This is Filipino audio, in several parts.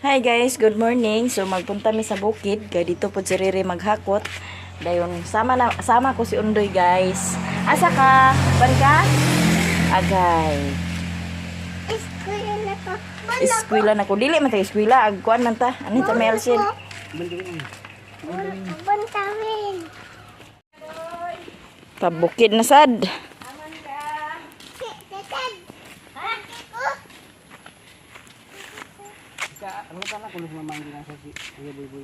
Hi guys, good morning. So magpunta mi sa bukid, kay dito po si Riri maghakot. Dayon sama ko si Undoy guys. Asa ka? Ban ka? Agay. Eskwela na ko. Dili man ta eskwela, agkuan man ta. Ano ta Melsin? Pabukid na sad. Ano ka na kung mamanggi na sa Kuya Boy?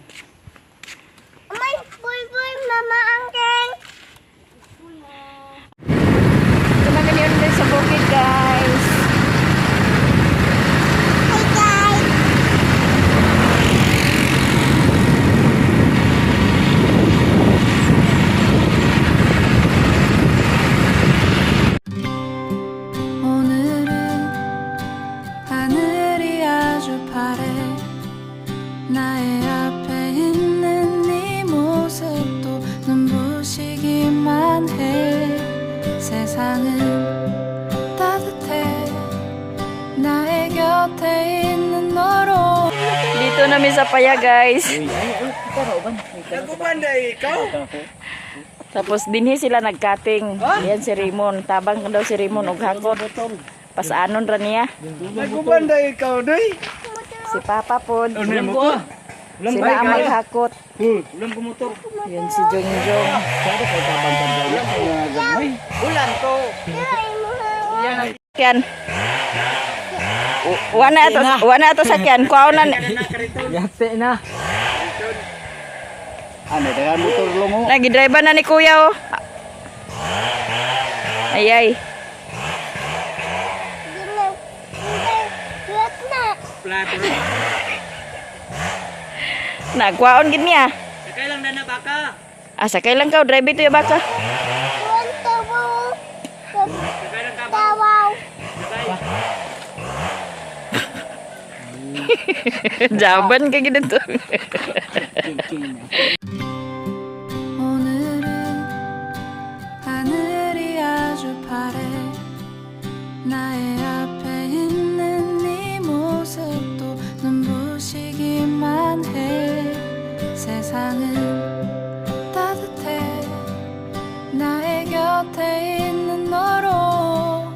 Amay, boy, mama angkeng. Ito na ganyan din sa bukid guys. Hey guys. 오늘은 하늘이 아주 파래 나의 앞에 있는 네 모습도 눈부시기만 해 세상은 따뜻해 나의 곁에 있는 너로 Dito namin sa paya guys. Nagkubanday ikaw? Tapos dinhi sila nagkating. Yan si Raymond. Tabang daw si Raymond og hakot. Pasaanon ra niya. Nagkubanday ikaw, Doy? Si Papa pod. Ulam ko. Ulam Sila ang maghakot. Ulam ko motor. Yan si Jongjong. Sada kay tabang ya gamay. Ulan to. Yan. Wana ato sakyan. Kuaonan. Yate na. Ano, dagan motor lo mo. Nagidrive na ni Kuya oh. Ay. Plato. Nagkuaon gid niya. Sakay lang na baka. Sakay lang ka, drive ito yung baka. Sakay lang ka ba? Jaban ka gid to. 오늘은 하늘이 아주 파래 나의 앞에 있는 네 모습도 눈부시기만 해 세상은 따뜻해 나의 곁에 있는 너로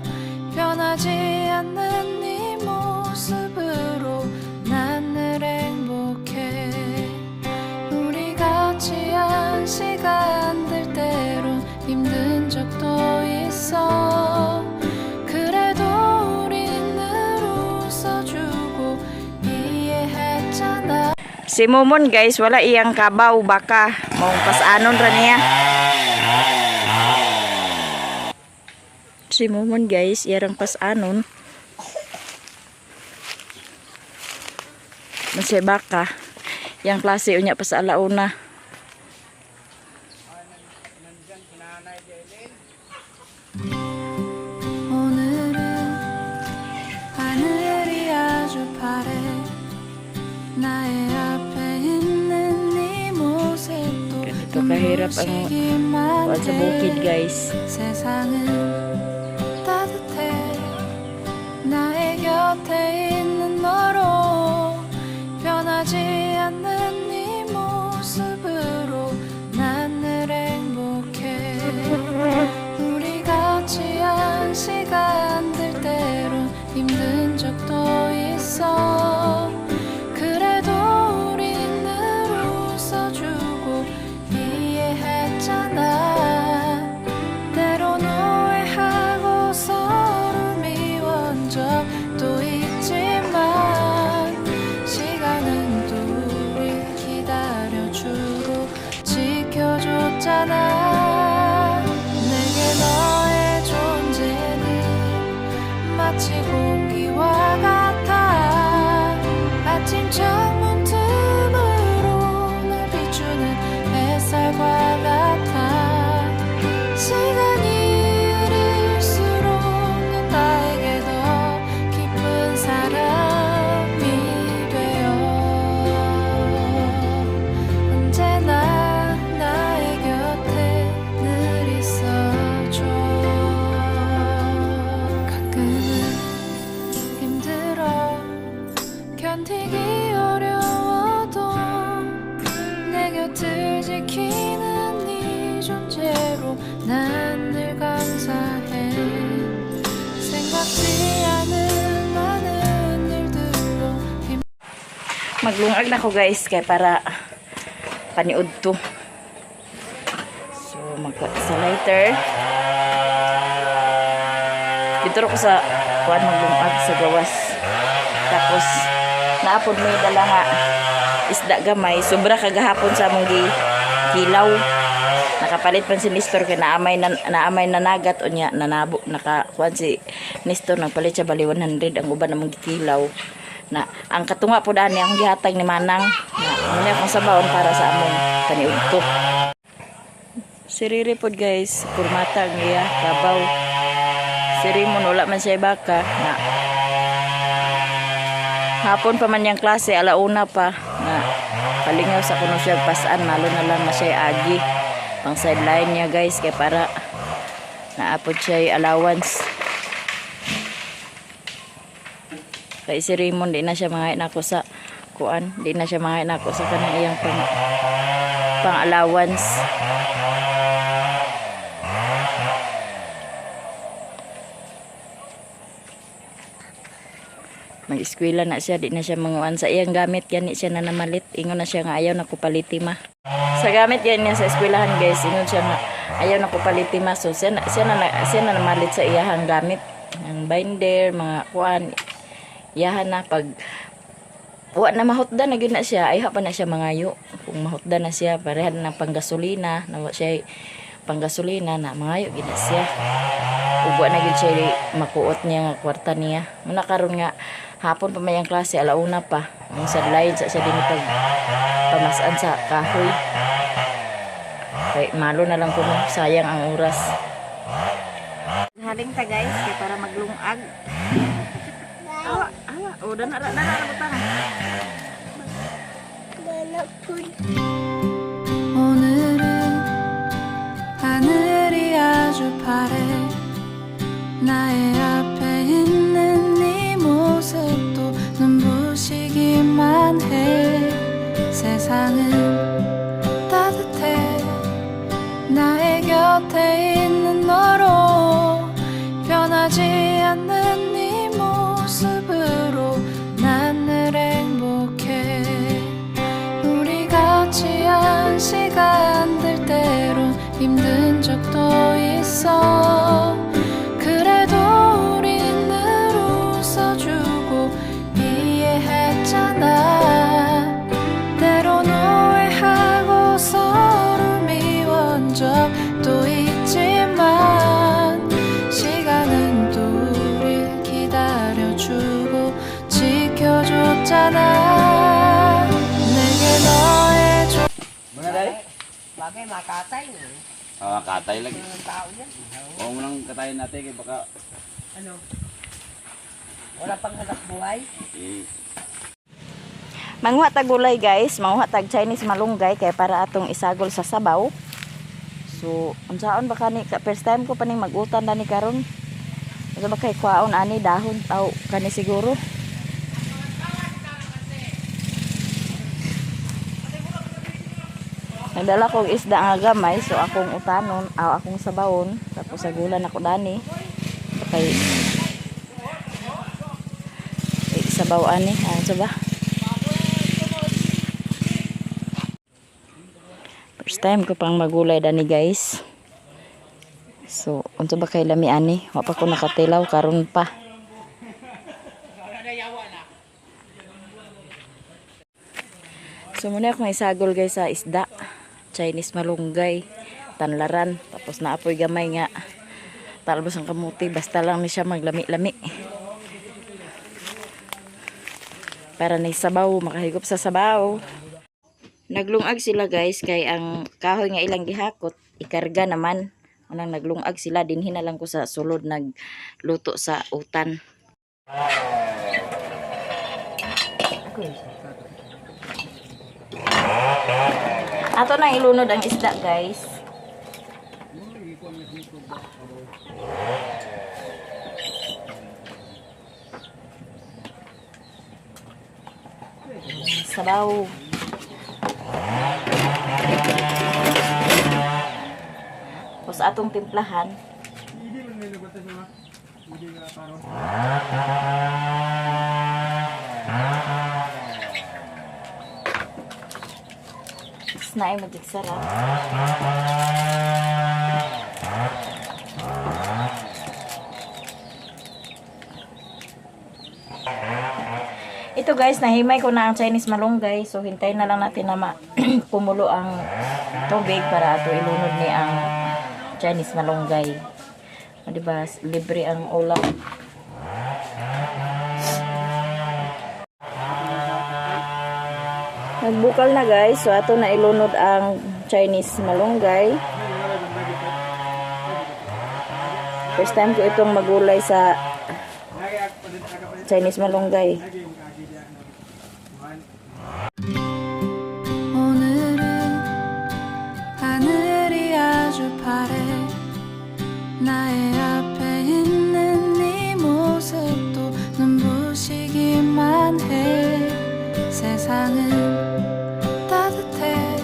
변하지 않는 네 모습으로 난 늘 행복해 우리 같이 한 시간들 때론 힘든 적도 있어 그래도 우린 늘 웃어주고 이해했잖아 Si Momon guys, wala iyang kabaw baka. Mong pasanon ra niya. Si Momon guys, iyang pasanon. Masih baka. Yang klase unya pas alauna. 오늘은 하늘이 아주 파래 나의 앞에 있는 네 모습도 Ganito kahirap ang 눈부시기만 kuwan sa bukid 해 guys. 세상은 따뜻해 나의 곁에 있는 너로 변하지 않는 네 모습으로 난 늘 행복해 우리 같이 한 시간들 때론 힘든 적도 있어 그래도 우린 늘 웃어주고 이해했잖아 때론 오해하고 서로 미워한 적도 있지만 시간은 또 우릴 기다려주고 지켜줬잖아 내게 너의 존재는 마치 공기와 같아 아침 창문 틈으로 날 비추는 햇살과 같아 시간이 흐를수록 넌 나에게 더 깊은 사람이 되어 언제나 나의 곁에 늘 있어줘 가끔은 힘들어 견디기 어려워도 내 곁을 지키는 네 존재로 난 늘 감사해. 생각지 않은 많은 일들로 Maglungag na ko guys kay para paniud to. So sa lighter. Dito ko sa kuan maglungag sa gawas. Tapos naapod may dala nga isda gamay. Sobra kagahapon sa among gilaw. Nakapalit pa si Nestor kay naamay na nagat unya nanabo nakakuan si Nestor nagpalit siya bali 100 ang uban namong gikilaw. Na ang katunga po dani ang gihatag ni Manang na muna akong sabaon para sa among kaniudto. Siriri pod guys, kurmata ang iya kabaw. Sirimon wala man siya baka na hapon pa man yang klase alauna pa na palingaw sa kuno siya pasan malo na lang na siya agi pang sideline niya guys kay para naapod siya allowance. Kay si Raymond di na siya mga nako sa kuan, di na siya mga nako sa kanang iyang pang allowance. Mag-eskwela na siya, di na siya manguan sa iyang gamit gani siya na namalit. Ingon na siya nga ayaw na kupaliti ma. Sa gamit yan niya sa eskwelahan guys, ingon siya nga ayaw na kupaliti ma. So siya na namalit sa iyang gamit. Ang binder, mga kuan, yahan na pag wa na mahutda na gyud na siya ay pa na siya mangayo. Kung mahutda na siya pareha na panggasolina na siya panggasolina na mangayo gyud na siya. Ug wa na gyud siya makuot niya nga kwarta niya. Muna karon nga hapon pa may ang klase alauna pa. Ang sideline sa siya din pag pamasan sa kahoy. Kay malo na lang kuno sayang ang oras. Haling ta guys kay para maglungag. Awa, o dana butang. 오늘은 하늘이 아주 파래. 나의 앞에 있는 네 모습도 눈부시기만 해. 세상은 따뜻해. 나의 곁에 있는 너로 변하지 않는 네 모습으로 난 늘 행복해. 우리 같이 한 시간들 때론 힘든 적도 있어. 그래도 우린 늘 웃어주고 이해했잖아. 때론 오해하고 서로 미워한 적도 있지만 시간은 또 우릴 기다려주고 지켜줬잖아. 내게 너의 Mga day? Bagay makatay. Katay lagi. Ang tao yan. Oo mo nang katayin natin kay baka Ano? Wala pang hanap buhay. Manguha tag gulay guys, manguha tag Chinese malunggay kay para atong isagol sa sabaw. So, unsaon ba kani first time ko pa ning magutan dani karon. Asa ba kay kwaon ani dahon taw kani siguro. Nagdala kong isda nga gamay, so akong utanon, akong sabawon, tapos sagulan ako dani. Kay sabaw ani, ano ba? First time ko pang magulay dani guys. So, unsa ba kay lami ani? Wa pa ko nakatilaw karon pa. So, muna akong isagol guys sa isda. Chinese malunggay, tanlaran, tapos naapoy gamay nga talbos ang kamuti, basta lang ni siya maglami-lami para ni sabaw, makahigop sa sabaw. Naglungag sila guys kay ang kahoy nga ilang gihakot ikarga naman. Anang naglungag sila dinhi na lang ko sa sulod nagluto sa utan. Ato nang ilunod ang isda guys. Sabaw. Tapos atong timplahan. Tapos naay magic sarap. Ito guys, nahimay ko na ang Chinese malunggay. So, hintayin na lang natin na pumulo ang tubig para ato ilunod ni ang Chinese malunggay. O, diba? Libre ang ulam. Nagbukal na guys. So, ato na ilunod ang Chinese malunggay. First time ko itong magulay sa Chinese malunggay. 오늘은 하늘이 아주 파래 나의 앞에 있는 네 모습도 눈부시기만 해 세상은 따뜻해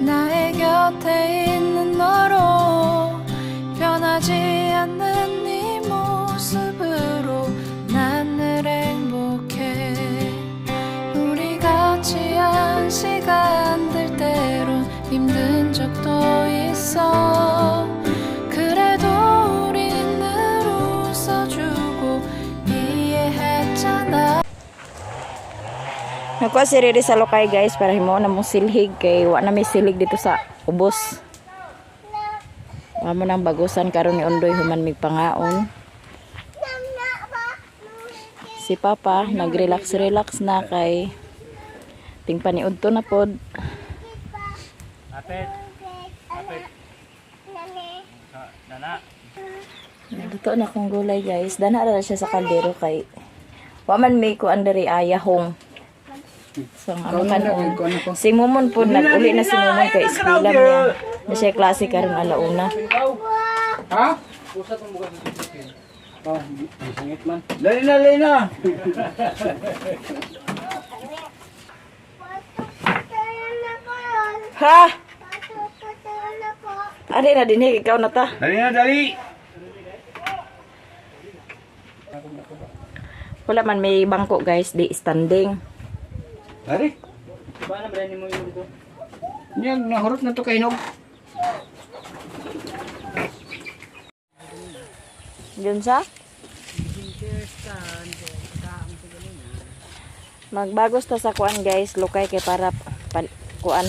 나의 곁에 있는 너로 변하지 않는 네 모습으로 난 늘 행복해 우리 같이 한 시간들 때론 힘든 적도 있어 그래도 우린 늘 웃어주고 이해했잖아 Nakuha si Riri sa lokay guys para himo na mong silhig kay wa na may silig dito sa ubos. Wa mo nang bagusan karon ni Undoy human mig pangaon. Si Papa nag-relax na kay tingpaniud to na pod. Apet. Dana. Naluto na kong gulay guys. Dana ra siya sa kaldero kay wa man may ko andari ayahong. So ang kanon. Si Mumon po nag-uli na si Mumon kay eskwela niya. Na siya klase karon alauna. Ha? Pusat mo bukas sa chicken. Oh, singit man. Lali na. Ha? Adi na dinig ikaw na ta. Dali. Wala man may bangko guys, di standing. Dari. Paano ba ni mo yung dito? Niyang nahurot na to kay Hinog. Yun sa? Magbagos ta sa kuan guys, lukay kay para kuan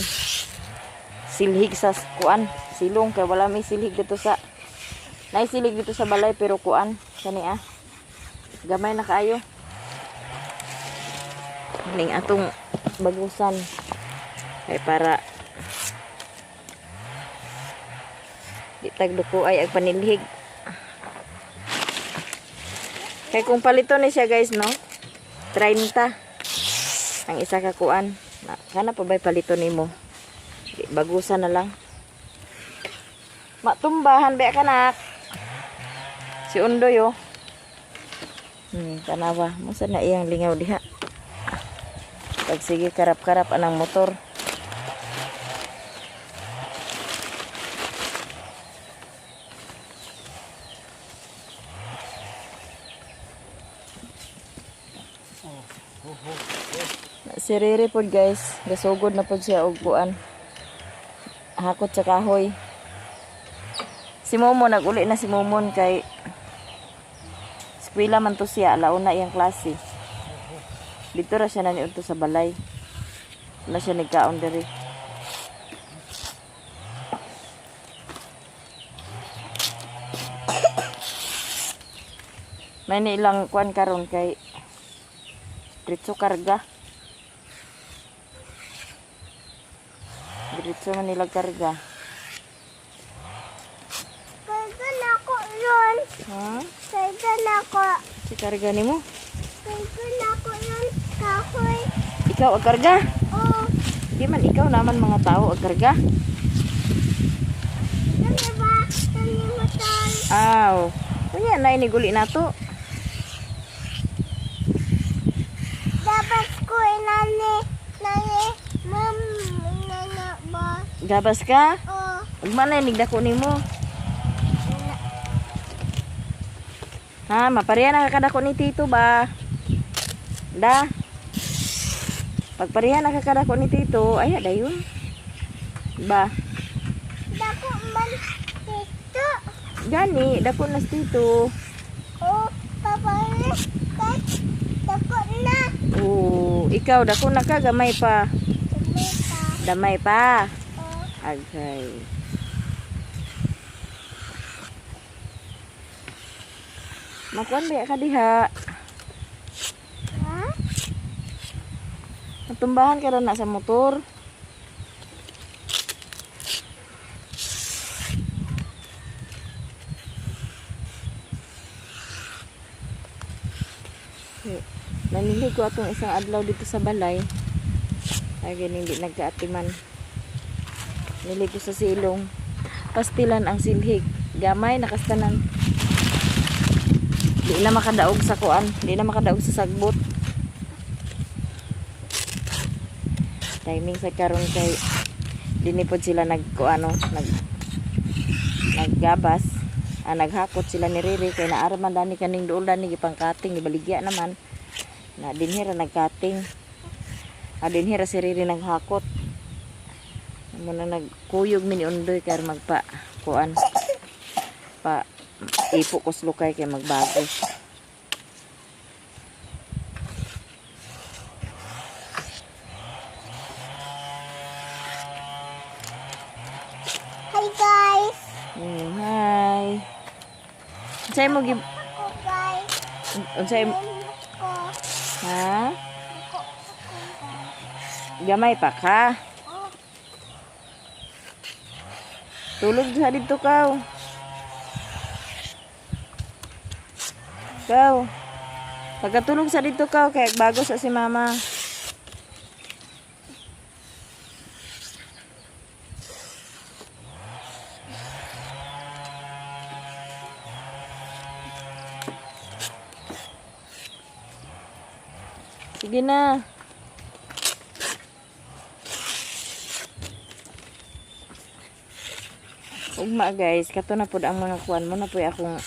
silhig sa kuan, silong kay wala may silhig dito sa silhig dito sa balay pero kuan kani gamay na kaayo. Ning atong bagusan kay para di tagduko ay ag panilhig. Kaya kung palito ni siya guys no 30 ang isa ka kuan kana pa bay palito nimo bagusan na lang matumbahan ba kanak si Undoy oh tanawa musa na iyang lingaw diha pag sige karap-karap anang motor. Si Riri po guys, gasugod na po siya og kuan. Hakot sa kahoy. Si Momo nag-uli na si Momon kay eskwela man to siya, alauna iyang klase. Dito ra siya naniudto sa balay. Wala siya nagkaon diri. May nilang kuan karon kay diretso karga. Diretso man nilang karga. Karga na ko yun. Ha? Karga na ko. Si karga nimo? Karga na ko yun. Kahoy. Ikaw ang karga? Oh. Di man ikaw naman mga tao ang karga. Ano ba? Nalimutan. Aw. Kunya na iniguli na to. Dapat ko Gabas ka? Oh, Ugma na inig dako nimo. Ha, mapariya na kakadako ni Tito ba? Da. Pagpariya na kakadako ni Tito, ay dayon. Ba, dako man dito. gani dako na si Tito. Oh, papalit. Dako na. Oh, ikaw dako na ka gamay pa. Tumita. Damay pa. Oh, Okay. Makuan ba ka diha? ha? Natumbahan ka na sa motor. Nanili ko atong isang adlaw dito sa balay. Ay gani hindi nagkaatiman. Nili ko sa silong. Pastilan ang silhig. Gamay nakastanan. Di na makadaog sa kuan, di na makadaog sa sagbot. Timing sa karon kay dinipod sila nagkuano, naggabas. Naghakot sila ni Riri kay naaraman dani kaning duol dani gipangkating ni baligya naman. Na dinhira nagkating. Dinhira si Riri naghakot. Muna nagkuyog mini undoy kay magpa kuan pa ipo ko slukay kay magbago. Hi guys. Hi. Unsay mo gib Ako guys. unsay Ko. ha? Gamay pa ka. Oh, Tulog sa dito kaw. Kaw. Pagkatulog sa dito kaw kay bago sa si mama. Sige na. Ugma guys, kato na pud ang mga kuan mo na po akong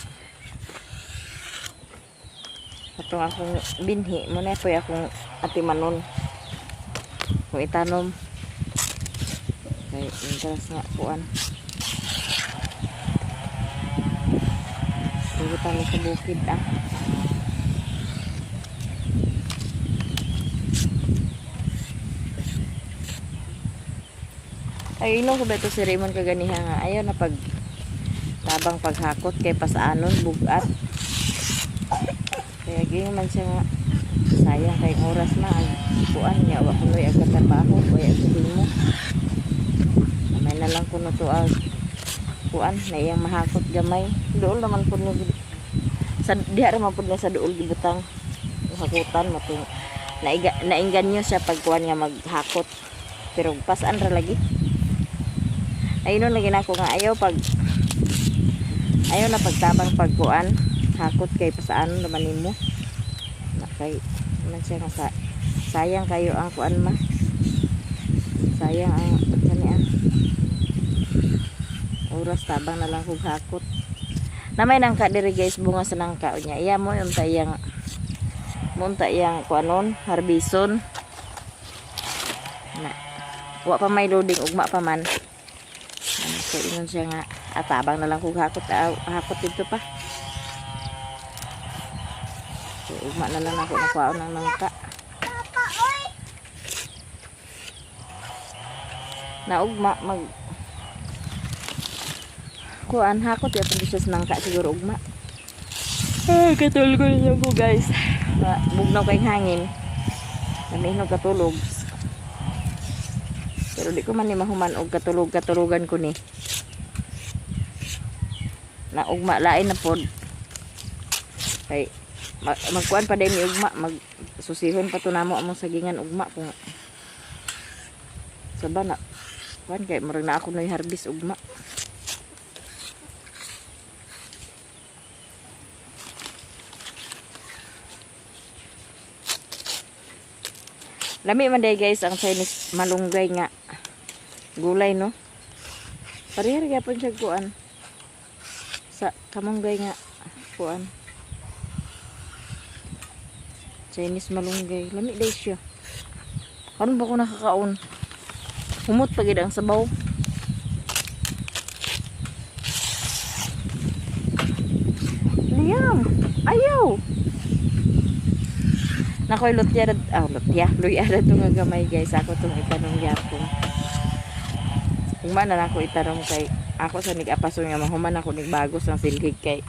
binhi mo na po akong atimanon. Kung itanom. Kay interes nga kuan. Ibutan mo sa bukid ah. Ay, ino ko ba ito si Raymond kaganiha nga. Ayaw na tabang paghakot kay pasaanon, bugat. Kaya ganyan man siya nga. Sayang kay oras na. Ang kuan niya. Wa kunoy ang katrabaho. Kaya sabihin mo. Namay na lang kuno to ang kuan. Na iyang mahakot gamay. Dool naman po niya. Diha naman po niya sa dool gibutang. Hakutan mo to. Nainggan niyo siya pag kuan nga maghakot. Pero pasaan ra lagi. Ayun lagi na ako nga ayaw na pagtabang pagkuan hakot kay pasaan naman nimo na kay man siya nga sayang kayo ang kuan ma sayang ang kaniya oras tabang na lang kog hakot namay nang ka diri guys bunga sa nangka niya iya mo yung tayang kuanon harbison na wa pa may loading ugma pa man. So, inon siya nga atabang na lang kung hakot dito pa. So, ugma na lang ako nakuha ng nangka. Papa, oy. Na ugma kuan hakot ya pag siya sa nangka siguro ugma. Katulog ko niyo ko guys. Bugnaw kay hangin. Naminog katulog. Pero di ko man ni mahuman og katulugan ko ni. Na ugma lain na pod. Kay magkuan pa din ni ugma, magsusihon pa to namo among sagingan ugma kung saba na. Kuan kay murag na ako noy harvest ugma. Lami man day guys ang Chinese malunggay nga gulay no. Parihar gyapon siya kuan. Sa kamunggay nga kuan. Chinese malunggay. Lami day siya. Karon ba ko nakakaon? Humot pa gid ang sabaw. Liam, ayaw. Nakoy lutya, luya ra to nga gamay guys. Ako tong itanong yapon. Kung man na ako itanong kay ako sa nig-apason nga mahuman ako nigbagos ng silhig kay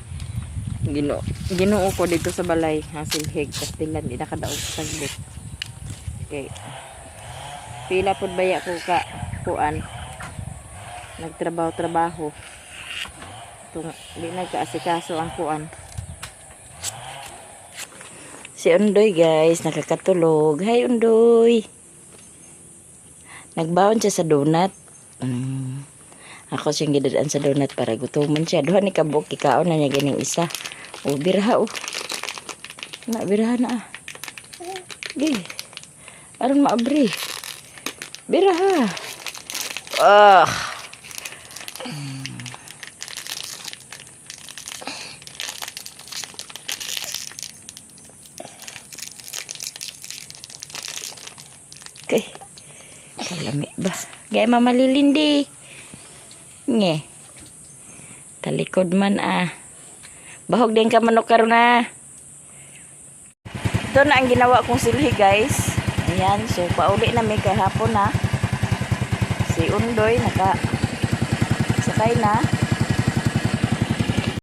Ginoo ko dito sa balay ang silhig kastilan di nakadaog sa saglit. Okay. Pila pud baya ko ka kuan. Nagtrabaho. Tung di nagkaasikaso ang kuan. Si Undoy guys, nakakatulog. Hi Undoy. Nagbaon siya sa donut. Ako siyang gidadaan sa donut para gutuman siya. Duha ni kabuk ikaon na niya ganing isa. O biraha o. Na biraha na ah. Gi. Aron maabri. Biraha. Ah. Okay. Kalami ba? Gaya mamalilindi. Nge. Talikod man ah. Bahog din ka manok karon na. Ito na ang ginawa kong silhi guys. Ayan. So pauli na may kahapon na. Si Undoy naka sakay na.